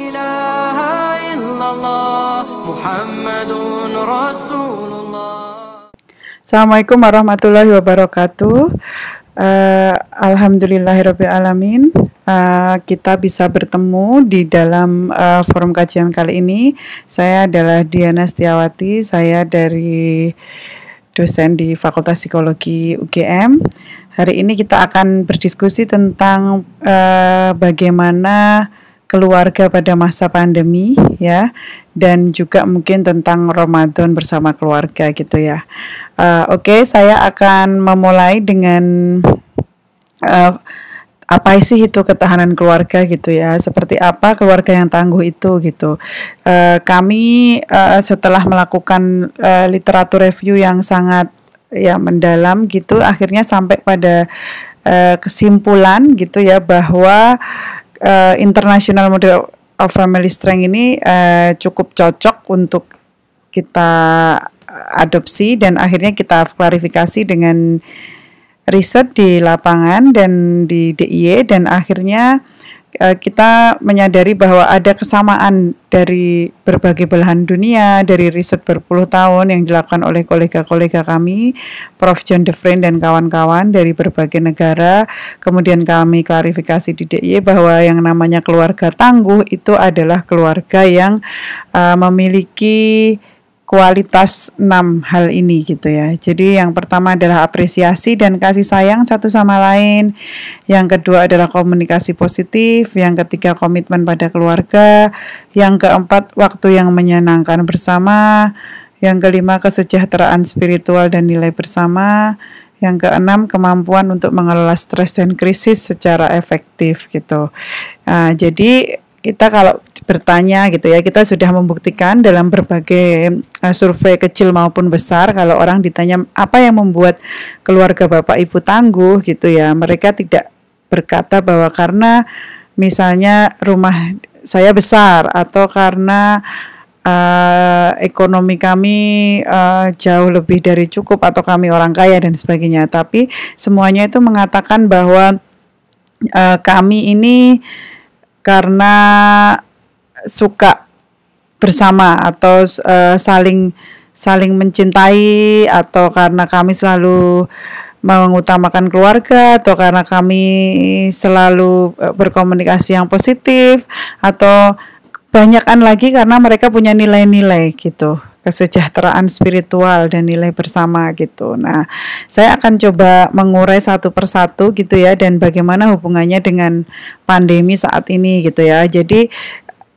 إله إلا الله محمد رسول الله. Assalamualaikum warahmatullahi wabarakatuh. Alhamdulillahirabbil alamin. Kita bisa bertemu di dalam forum kajian kali ini. Saya adalah Diana Setiawati. Saya dari dosen di Fakultas Psikologi UGM. Hari ini kita akan berdiskusi tentang bagaimana keluarga pada masa pandemi, ya, dan juga mungkin tentang Ramadan bersama keluarga gitu ya. Oke, saya akan memulai dengan apa sih itu ketahanan keluarga gitu ya, seperti apa keluarga yang tangguh itu gitu. Kami setelah melakukan literatur review yang sangat ya mendalam gitu, akhirnya sampai pada kesimpulan gitu ya bahwa International Model of Family Strength ini cukup cocok untuk kita adopsi, dan akhirnya kita klarifikasi dengan riset di lapangan dan di DIY, dan akhirnya kita menyadari bahwa ada kesamaan dari berbagai belahan dunia, dari riset berpuluh tahun yang dilakukan oleh kolega-kolega kami, Prof. John Defrain dan kawan-kawan dari berbagai negara. Kemudian kami klarifikasi di DIY bahwa yang namanya keluarga tangguh itu adalah keluarga yang memiliki kualitas 6 hal ini gitu ya. Jadi yang pertama adalah apresiasi dan kasih sayang satu sama lain. Yang kedua adalah komunikasi positif. Yang ketiga komitmen pada keluarga. Yang keempat waktu yang menyenangkan bersama. Yang kelima kesejahteraan spiritual dan nilai bersama. Yang keenam kemampuan untuk mengelola stres dan krisis secara efektif gitu. Jadi kita kalau bertanya gitu ya, kita sudah membuktikan dalam berbagai survei kecil maupun besar, kalau orang ditanya apa yang membuat keluarga Bapak Ibu tangguh gitu ya, mereka tidak berkata bahwa karena misalnya rumah saya besar atau karena ekonomi kami jauh lebih dari cukup atau kami orang kaya dan sebagainya, tapi semuanya itu mengatakan bahwa kami ini karena suka bersama atau saling mencintai, atau karena kami selalu mengutamakan keluarga, atau karena kami selalu berkomunikasi yang positif, atau banyakan lagi karena mereka punya nilai-nilai gitu, kesejahteraan spiritual dan nilai bersama gitu. Nah, saya akan coba mengurai satu persatu gitu ya, dan bagaimana hubungannya dengan pandemi saat ini gitu ya. Jadi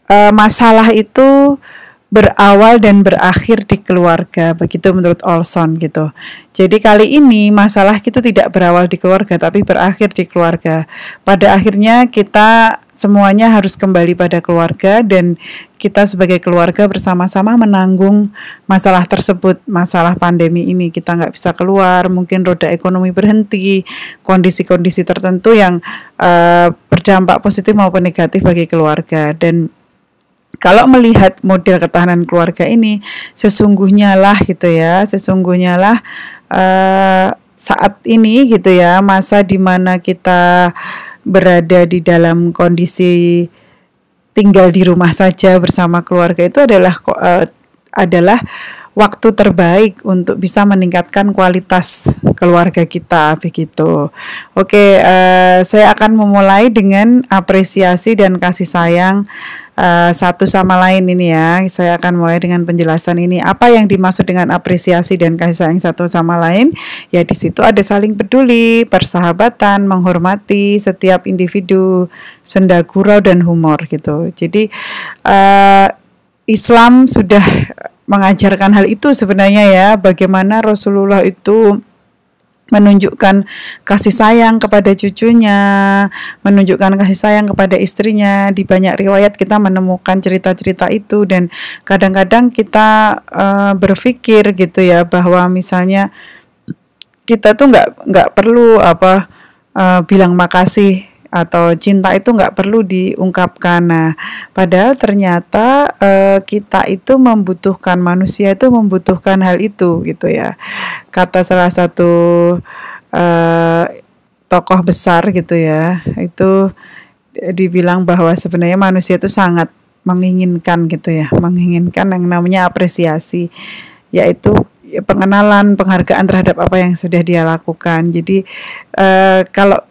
masalah itu berawal dan berakhir di keluarga, begitu menurut Olson gitu. Jadi kali ini masalah itu tidak berawal di keluarga tapi berakhir di keluarga. Pada akhirnya kita semuanya harus kembali pada keluarga, dan kita sebagai keluarga bersama-sama menanggung masalah tersebut, masalah pandemi ini. Kita nggak bisa keluar, mungkin roda ekonomi berhenti, kondisi-kondisi tertentu yang berdampak positif maupun negatif bagi keluarga. Dan kalau melihat model ketahanan keluarga ini, sesungguhnya lah saat ini gitu ya, masa di mana kita berada di dalam kondisi tinggal di rumah saja bersama keluarga, itu adalah waktu terbaik untuk bisa meningkatkan kualitas keluarga kita begitu. Oke, saya akan memulai dengan apresiasi dan kasih sayang satu sama lain ini ya. Saya akan mulai dengan penjelasan ini. Apa yang dimaksud dengan apresiasi dan kasih sayang satu sama lain? Ya, di situ ada saling peduli, persahabatan, menghormati setiap individu, senda gurau dan humor gitu. Jadi Islam sudah mengajarkan hal itu sebenarnya ya, bagaimana Rasulullah itu menunjukkan kasih sayang kepada cucunya, menunjukkan kasih sayang kepada istrinya. Di banyak riwayat kita menemukan cerita-cerita itu, dan kadang-kadang kita berpikir gitu ya, bahwa misalnya kita tuh nggak perlu bilang makasih atau cinta itu nggak perlu diungkapkan. Nah, padahal ternyata kita itu membutuhkan, manusia itu membutuhkan hal itu gitu ya. Kata salah satu tokoh besar gitu ya, itu dibilang bahwa sebenarnya manusia itu sangat menginginkan gitu ya, menginginkan yang namanya apresiasi, yaitu pengenalan, penghargaan terhadap apa yang sudah dia lakukan. Jadi kalau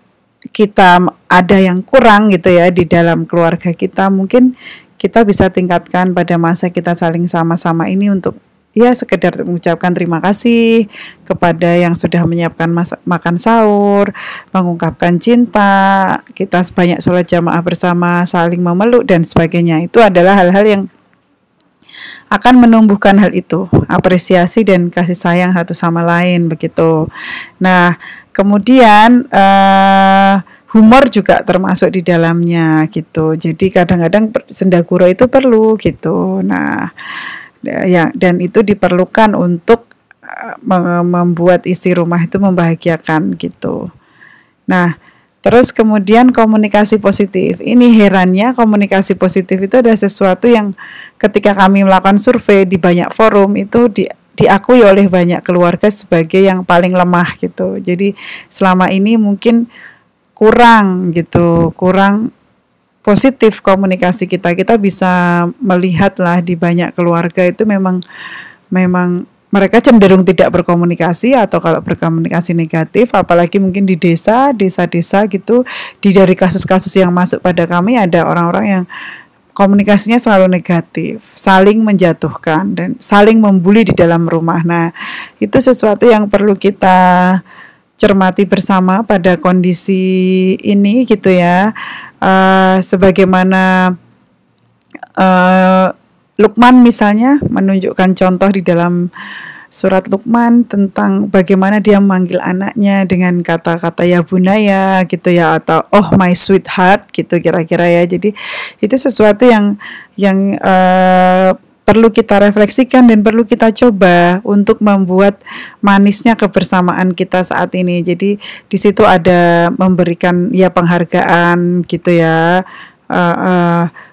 kita ada yang kurang gitu ya di dalam keluarga kita, mungkin kita bisa tingkatkan pada masa kita saling sama-sama ini untuk ya sekedar mengucapkan terima kasih kepada yang sudah menyiapkan makan sahur, mengungkapkan cinta, kita sebanyak sholat jamaah bersama, saling memeluk dan sebagainya. Itu adalah hal-hal yang akan menumbuhkan hal itu, apresiasi dan kasih sayang satu sama lain begitu. Nah, kemudian humor juga termasuk di dalamnya gitu. Jadi kadang-kadang sendaguro itu perlu gitu. Nah, ya, dan itu diperlukan untuk membuat isi rumah itu membahagiakan gitu. Nah, terus kemudian komunikasi positif. Ini herannya komunikasi positif itu adalah sesuatu yang ketika kami melakukan survei di banyak forum itu diakui oleh banyak keluarga sebagai yang paling lemah gitu. Jadi selama ini mungkin kurang gitu, kurang positif komunikasi kita bisa melihatlah di banyak keluarga itu memang mereka cenderung tidak berkomunikasi atau kalau berkomunikasi negatif, apalagi mungkin di desa-desa gitu, dari kasus-kasus yang masuk pada kami ada orang-orang yang komunikasinya selalu negatif, saling menjatuhkan dan saling membuli di dalam rumah. Nah, itu sesuatu yang perlu kita cermati bersama pada kondisi ini gitu ya. Sebagaimana Luqman misalnya menunjukkan contoh di dalam surat Luqman tentang bagaimana dia memanggil anaknya dengan kata-kata ya bunaya gitu ya, atau oh my sweetheart gitu kira-kira ya. Jadi itu sesuatu yang perlu kita refleksikan dan perlu kita coba untuk membuat manisnya kebersamaan kita saat ini. Jadi di situ ada memberikan ya penghargaan gitu ya.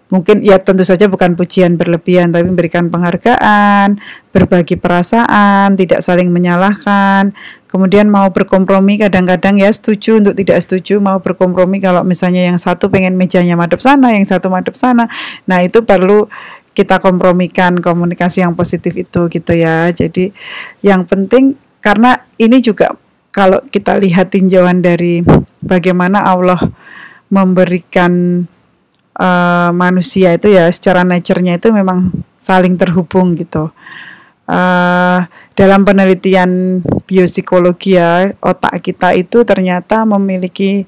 Mungkin ya tentu saja bukan pujian berlebihan, tapi memberikan penghargaan, berbagi perasaan, tidak saling menyalahkan. Kemudian mau berkompromi, kadang-kadang ya setuju untuk tidak setuju, mau berkompromi kalau misalnya yang satu pengen mejanya madep sana, yang satu madep sana. Nah, itu perlu kita kompromikan, komunikasi yang positif itu gitu ya. Jadi yang penting, karena ini juga kalau kita lihat tinjauan dari bagaimana Allah memberikan manusia itu ya secara nature-nya itu memang saling terhubung gitu. Dalam penelitian biopsikologi ya, otak kita itu ternyata memiliki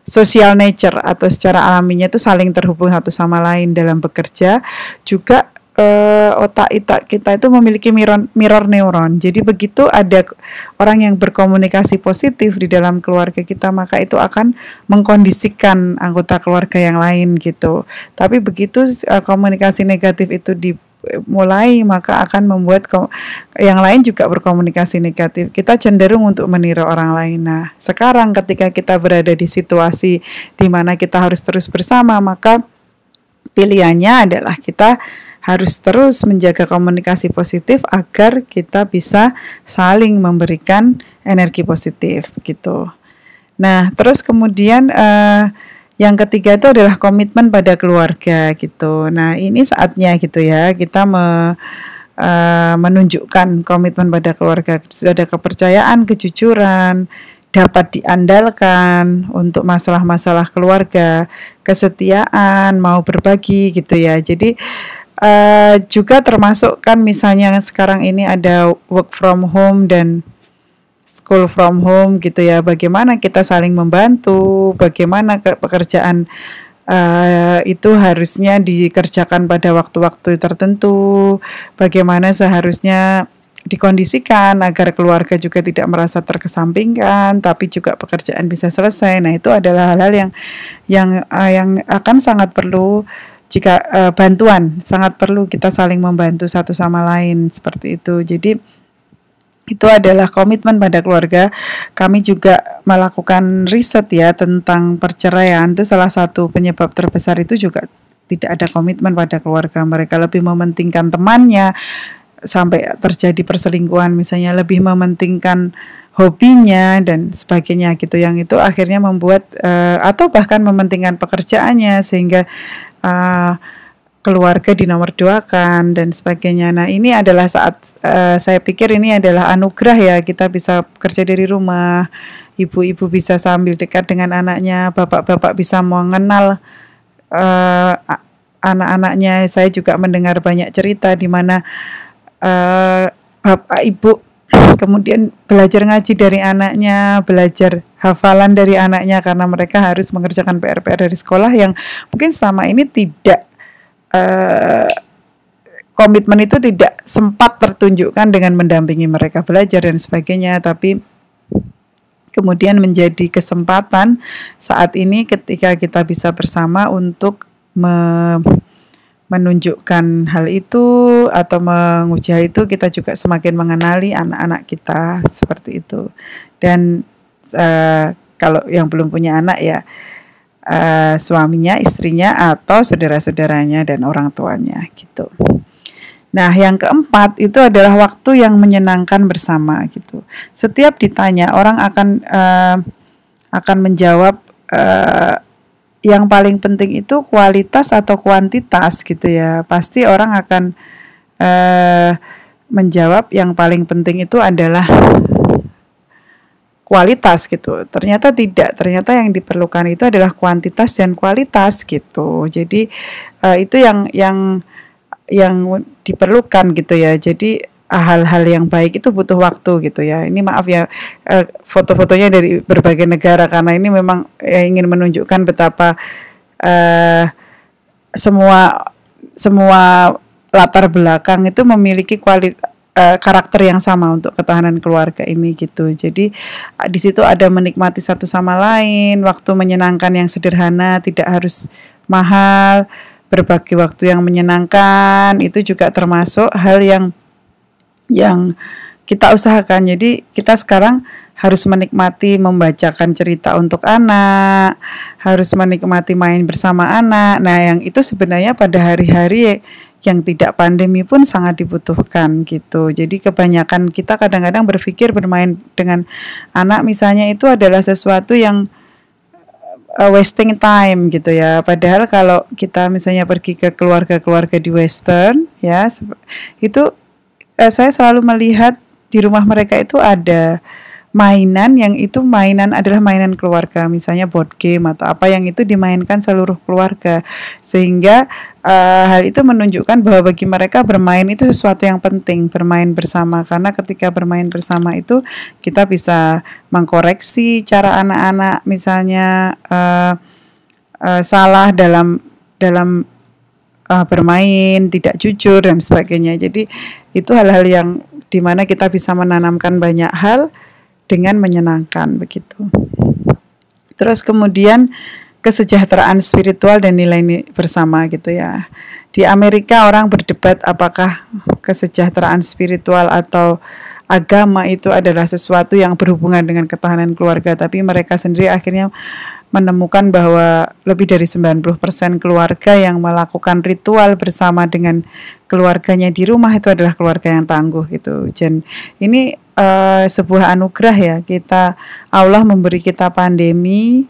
social nature atau secara alaminya itu saling terhubung satu sama lain dalam bekerja. Juga otak kita itu memiliki mirror neuron. Jadi begitu ada orang yang berkomunikasi positif di dalam keluarga kita, maka itu akan mengkondisikan anggota keluarga yang lain gitu. Tapi begitu komunikasi negatif itu dimulai, maka akan membuat yang lain juga berkomunikasi negatif. Kita cenderung untuk meniru orang lain. Nah, sekarang ketika kita berada di situasi di mana kita harus terus bersama, maka pilihannya adalah kita harus terus menjaga komunikasi positif agar kita bisa saling memberikan energi positif gitu. Nah, terus kemudian yang ketiga itu adalah komitmen pada keluarga gitu. Nah, ini saatnya gitu ya kita menunjukkan komitmen pada keluarga. Ada kepercayaan, kejujuran, dapat diandalkan untuk masalah-masalah keluarga, kesetiaan, mau berbagi gitu ya. Jadi juga termasuk kan misalnya sekarang ini ada work from home dan school from home gitu ya, bagaimana kita saling membantu, bagaimana pekerjaan itu harusnya dikerjakan pada waktu-waktu tertentu, bagaimana seharusnya dikondisikan agar keluarga juga tidak merasa terkesampingkan, tapi juga pekerjaan bisa selesai. Nah, itu adalah hal-hal yang akan sangat perlu. Jika bantuan, sangat perlu kita saling membantu satu sama lain seperti itu. Jadi itu adalah komitmen pada keluarga. Kami juga melakukan riset ya tentang perceraian. Itu salah satu penyebab terbesar itu juga tidak ada komitmen pada keluarga. Mereka lebih mementingkan temannya sampai terjadi perselingkuhan, misalnya lebih mementingkan hobinya dan sebagainya gitu. Yang itu akhirnya membuat atau bahkan mementingkan pekerjaannya sehingga keluarga dinomorduakan dan sebagainya. Nah, ini adalah saat saya pikir ini adalah anugerah ya, kita bisa kerja dari rumah, ibu-ibu bisa sambil dekat dengan anaknya, bapak-bapak bisa mengenal anak-anaknya. Saya juga mendengar banyak cerita di mana bapak ibu kemudian belajar ngaji dari anaknya, belajar hafalan dari anaknya karena mereka harus mengerjakan PR-PR dari sekolah yang mungkin selama ini tidak komitmen itu tidak sempat tertunjukkan dengan mendampingi mereka belajar dan sebagainya, tapi kemudian menjadi kesempatan saat ini ketika kita bisa bersama untuk menunjukkan hal itu atau menguji hal itu, kita juga semakin mengenali anak-anak kita seperti itu. Dan kalau yang belum punya anak ya suaminya, istrinya, atau saudara-saudaranya dan orang tuanya gitu. Nah, yang keempat itu adalah waktu yang menyenangkan bersama gitu. Setiap ditanya orang akan menjawab yang paling penting itu kualitas atau kuantitas gitu ya. Pasti orang akan menjawab yang paling penting itu adalah kualitas gitu. Ternyata tidak, ternyata yang diperlukan itu adalah kuantitas dan kualitas gitu. Jadi itu yang diperlukan gitu ya. Jadi hal-hal yang baik itu butuh waktu gitu ya. Ini maaf ya, foto-fotonya dari berbagai negara karena ini memang ingin menunjukkan betapa semua latar belakang itu memiliki karakter yang sama untuk ketahanan keluarga ini gitu. Jadi di situ ada menikmati satu sama lain, waktu menyenangkan yang sederhana, tidak harus mahal, berbagi waktu yang menyenangkan, itu juga termasuk hal yang kita usahakan. Jadi kita sekarang harus menikmati membacakan cerita untuk anak, harus menikmati main bersama anak. Nah, yang itu sebenarnya pada hari-hari yang tidak pandemi pun sangat dibutuhkan gitu. Jadi kebanyakan kita kadang-kadang berpikir bermain dengan anak misalnya itu adalah sesuatu yang wasting time gitu ya. Padahal kalau kita misalnya pergi ke keluarga-keluarga di Western ya, itu saya selalu melihat di rumah mereka itu ada mainan yang itu adalah mainan keluarga, misalnya board game atau apa yang itu dimainkan seluruh keluarga, sehingga hal itu menunjukkan bahwa bagi mereka bermain itu sesuatu yang penting, bermain bersama, karena ketika bermain bersama itu kita bisa mengkoreksi cara anak-anak misalnya salah dalam bermain, tidak jujur dan sebagainya. Jadi itu hal-hal yang dimana kita bisa menanamkan banyak hal dengan menyenangkan begitu. Terus kemudian kesejahteraan spiritual dan nilai bersama gitu ya. Di Amerika orang berdebat apakah kesejahteraan spiritual atau agama itu adalah sesuatu yang berhubungan dengan ketahanan keluarga, tapi mereka sendiri akhirnya menemukan bahwa lebih dari 90% keluarga yang melakukan ritual bersama dengan keluarganya di rumah itu adalah keluarga yang tangguh gitu. Dan ini sebuah anugerah ya, Allah memberi kita pandemi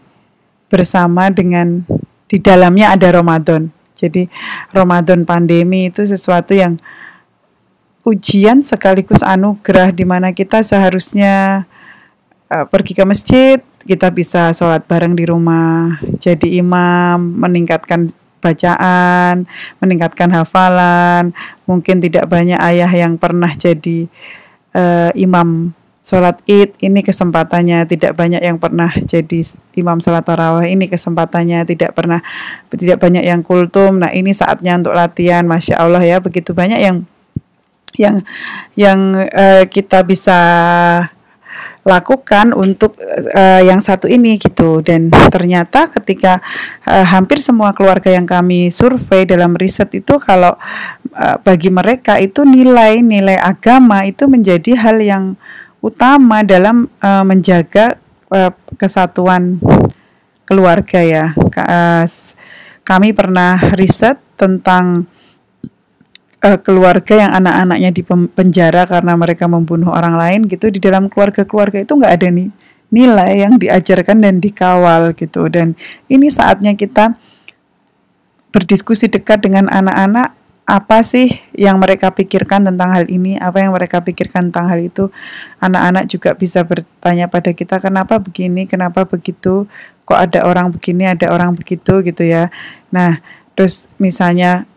bersama dengan di dalamnya ada Ramadan. Jadi Ramadan pandemi itu sesuatu yang ujian sekaligus anugerah, di mana kita seharusnya pergi ke masjid, kita bisa sholat bareng di rumah, jadi imam, meningkatkan bacaan, meningkatkan hafalan. Mungkin tidak banyak ayah yang pernah jadi imam sholat id, ini kesempatannya. Tidak banyak yang pernah jadi imam sholat tarawih, ini kesempatannya. Tidak banyak yang kultum, nah ini saatnya untuk latihan. Masya Allah ya, begitu banyak yang kita bisa lakukan untuk yang satu ini gitu. Dan ternyata ketika hampir semua keluarga yang kami survei dalam riset itu, kalau bagi mereka itu nilai agama itu menjadi hal yang utama dalam menjaga kesatuan keluarga ya. Kami pernah riset tentang keluarga yang anak-anaknya di penjara karena mereka membunuh orang lain gitu. Di dalam keluarga-keluarga itu nggak ada nilai yang diajarkan dan dikawal gitu. Dan ini saatnya kita berdiskusi dekat dengan anak-anak, apa sih yang mereka pikirkan tentang hal ini, apa yang mereka pikirkan tentang hal itu. Anak-anak juga bisa bertanya pada kita, kenapa begini, kenapa begitu, kok ada orang begini, ada orang begitu gitu ya. Nah, terus misalnya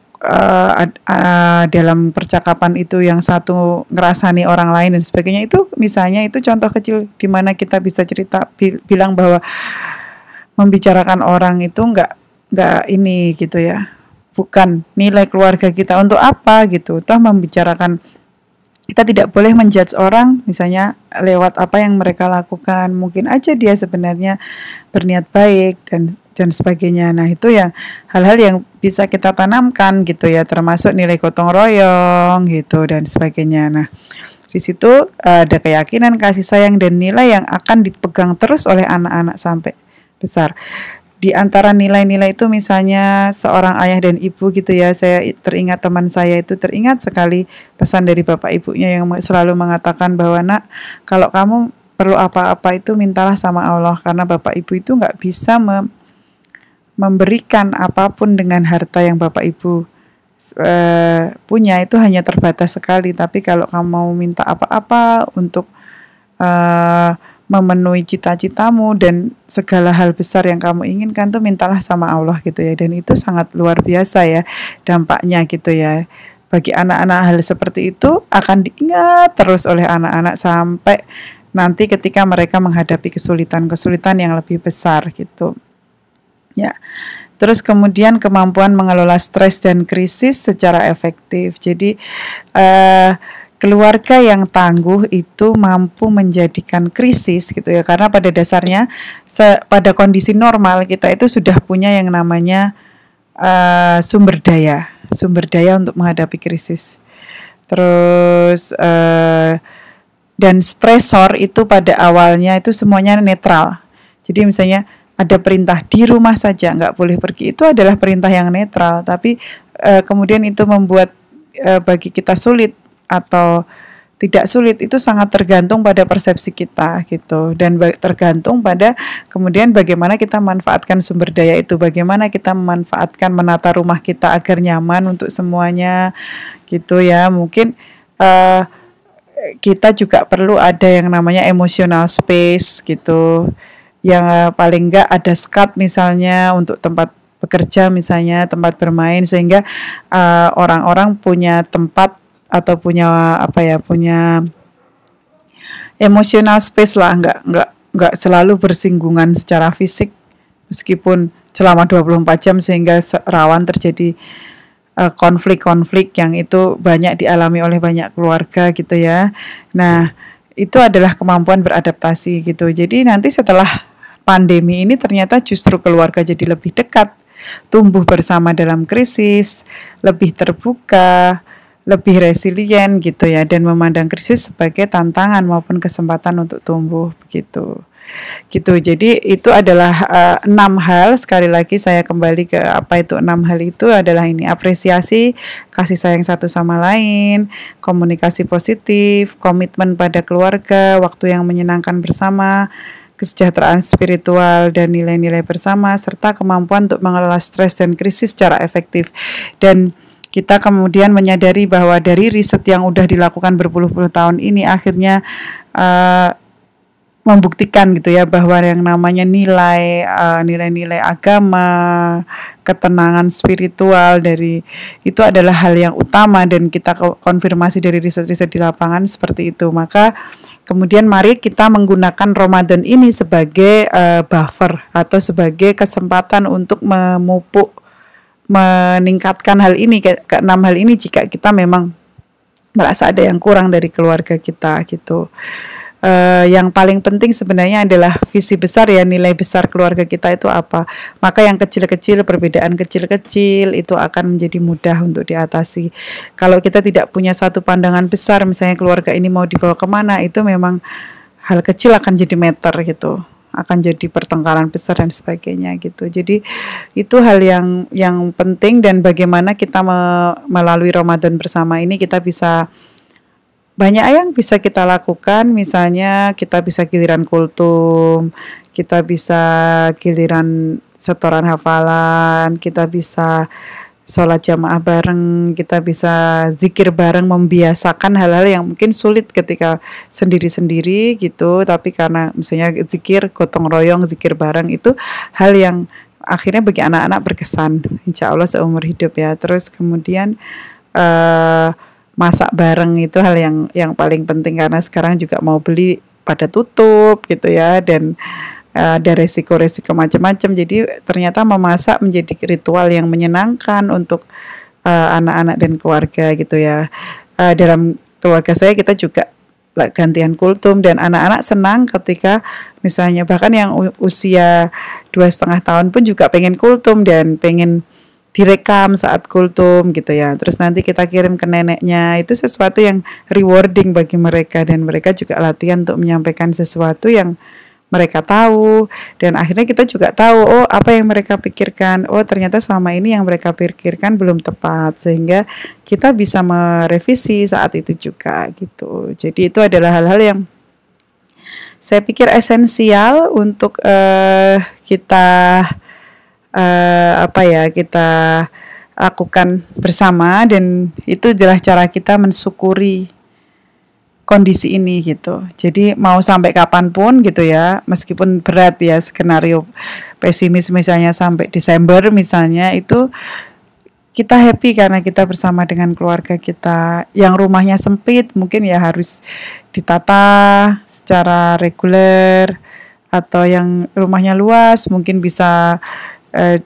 dalam percakapan itu yang satu ngerasani orang lain dan sebagainya, itu misalnya itu contoh kecil di mana kita bisa cerita bilang bahwa membicarakan orang itu nggak ini gitu ya, bukan nilai keluarga kita untuk apa gitu. Toh membicarakan, kita tidak boleh menjudge orang misalnya lewat apa yang mereka lakukan, mungkin aja dia sebenarnya berniat baik dan sebagainya. Nah, itu yang hal-hal yang bisa kita tanamkan gitu ya, termasuk nilai gotong royong gitu dan sebagainya. Nah, di situ ada keyakinan, kasih sayang dan nilai yang akan dipegang terus oleh anak-anak sampai besar. Di antara nilai-nilai itu misalnya seorang ayah dan ibu gitu ya, saya teringat teman saya itu teringat sekali pesan dari bapak ibunya yang selalu mengatakan bahwa, nak, kalau kamu perlu apa-apa itu mintalah sama Allah, karena bapak ibu itu nggak bisa memberikan apapun dengan harta yang bapak ibu punya, itu hanya terbatas sekali. Tapi kalau kamu mau minta apa-apa untuk memenuhi cita-citamu dan segala hal besar yang kamu inginkan, tuh mintalah sama Allah gitu ya. Dan itu sangat luar biasa ya dampaknya gitu ya. Bagi anak-anak hal seperti itu akan diingat terus oleh anak-anak sampai nanti ketika mereka menghadapi kesulitan-kesulitan yang lebih besar gitu. Ya, terus kemudian kemampuan mengelola stres dan krisis secara efektif. Jadi keluarga yang tangguh itu mampu menjadikan krisis gitu ya, karena pada dasarnya pada kondisi normal kita itu sudah punya yang namanya sumber daya untuk menghadapi krisis. Terus dan stresor itu pada awalnya itu semuanya netral. Jadi misalnya ada perintah di rumah saja, nggak boleh pergi, itu adalah perintah yang netral, tapi kemudian itu membuat bagi kita sulit atau tidak sulit, itu sangat tergantung pada persepsi kita gitu, dan tergantung pada kemudian bagaimana kita manfaatkan sumber daya itu, bagaimana kita memanfaatkan menata rumah kita agar nyaman untuk semuanya gitu ya. Mungkin kita juga perlu ada yang namanya emotional space gitu, yang paling enggak ada skat misalnya untuk tempat bekerja misalnya, tempat bermain, sehingga orang-orang punya tempat atau punya punya emotional space lah, enggak selalu bersinggungan secara fisik meskipun selama 24 jam sehingga rawan terjadi konflik-konflik yang itu banyak dialami oleh banyak keluarga gitu ya. Nah, itu adalah kemampuan beradaptasi gitu. Jadi nanti setelah pandemi ini ternyata justru keluarga jadi lebih dekat, tumbuh bersama dalam krisis, lebih terbuka, lebih resilient gitu ya, dan memandang krisis sebagai tantangan maupun kesempatan untuk tumbuh begitu. Gitu. Jadi itu adalah 6 hal. Sekali lagi saya kembali ke apa itu 6 hal itu adalah ini: apresiasi, kasih sayang satu sama lain, komunikasi positif, komitmen pada keluarga, waktu yang menyenangkan bersama, kesejahteraan spiritual dan nilai-nilai bersama, serta kemampuan untuk mengelola stres dan krisis secara efektif. Dan kita kemudian menyadari bahwa dari riset yang udah dilakukan berpuluh-puluh tahun ini akhirnya membuktikan gitu ya, bahwa yang namanya nilai-nilai agama, ketenangan spiritual dari itu adalah hal yang utama, dan kita konfirmasi dari riset-riset di lapangan seperti itu. Maka kemudian mari kita menggunakan Ramadan ini sebagai buffer atau sebagai kesempatan untuk memupuk, meningkatkan hal ini, ke 6 hal ini jika kita memang merasa ada yang kurang dari keluarga kita gitu. Yang paling penting sebenarnya adalah visi besar ya, nilai besar keluarga kita itu apa. Maka yang kecil-kecil, perbedaan kecil-kecil itu akan menjadi mudah untuk diatasi. Kalau kita tidak punya satu pandangan besar, misalnya keluarga ini mau dibawa kemana, itu memang hal kecil akan jadi meter gitu, akan jadi pertengkaran besar dan sebagainya gitu. Jadi itu hal yang penting, dan bagaimana kita melalui Ramadan bersama ini kita bisa banyak yang bisa kita lakukan. Misalnya kita bisa giliran kultum, kita bisa giliran setoran hafalan, kita bisa sholat jamaah bareng, kita bisa zikir bareng, membiasakan hal-hal yang mungkin sulit ketika sendiri-sendiri gitu, tapi karena misalnya zikir gotong royong, zikir bareng itu hal yang akhirnya bagi anak-anak berkesan, insya Allah seumur hidup ya. Terus kemudian masak bareng itu hal yang paling penting, karena sekarang juga mau beli pada tutup gitu ya, dan ada resiko-resiko macam-macam. Jadi ternyata memasak menjadi ritual yang menyenangkan untuk anak-anak dan keluarga gitu ya. Dalam keluarga saya kita juga gantian kultum, dan anak-anak senang ketika misalnya bahkan yang usia 2,5 tahun pun juga pengen kultum dan pengen direkam saat kultum gitu ya. Terus nanti kita kirim ke neneknya. Itu sesuatu yang rewarding bagi mereka, dan mereka juga latihan untuk menyampaikan sesuatu yang mereka tahu, dan akhirnya kita juga tahu oh apa yang mereka pikirkan, oh ternyata selama ini yang mereka pikirkan belum tepat, sehingga kita bisa merevisi saat itu juga gitu. Jadi itu adalah hal-hal yang saya pikir esensial untuk kita kita lakukan bersama, dan itu adalah cara kita mensyukuri kondisi ini gitu. Jadi mau sampai kapanpun gitu ya, meskipun berat ya skenario pesimis misalnya sampai Desember misalnya, itu kita happy karena kita bersama dengan keluarga kita. Yang rumahnya sempit mungkin ya harus ditata secara reguler, atau yang rumahnya luas mungkin bisa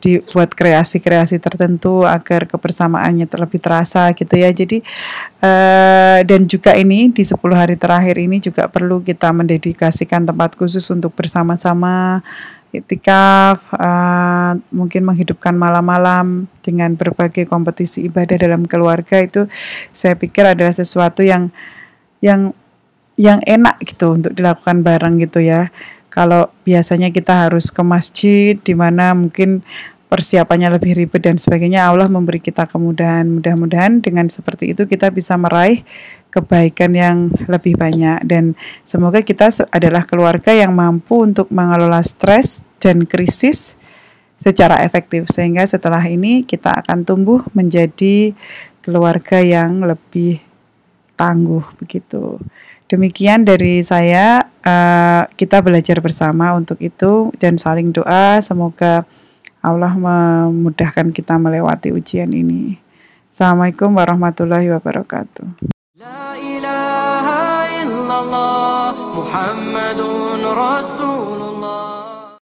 dibuat kreasi-kreasi tertentu agar kebersamaannya terlebih terasa gitu ya. Jadi dan juga ini di 10 hari terakhir ini juga perlu kita mendedikasikan tempat khusus untuk bersama-sama iktikaf, mungkin menghidupkan malam-malam dengan berbagai kompetisi ibadah dalam keluarga. Itu saya pikir adalah sesuatu yang enak gitu untuk dilakukan bareng gitu ya. Kalau biasanya kita harus ke masjid di mana mungkin persiapannya lebih ribet dan sebagainya, Allah memberi kita kemudahan. Mudah-mudahan dengan seperti itu kita bisa meraih kebaikan yang lebih banyak, dan semoga kita adalah keluarga yang mampu untuk mengelola stres dan krisis secara efektif, sehingga setelah ini kita akan tumbuh menjadi keluarga yang lebih tangguh begitu. Demikian dari saya, kita belajar bersama untuk itu dan saling doa, semoga Allah memudahkan kita melewati ujian ini. Assalamualaikum warahmatullahi wabarakatuh. La ilaha illallah Muhammadun Rasul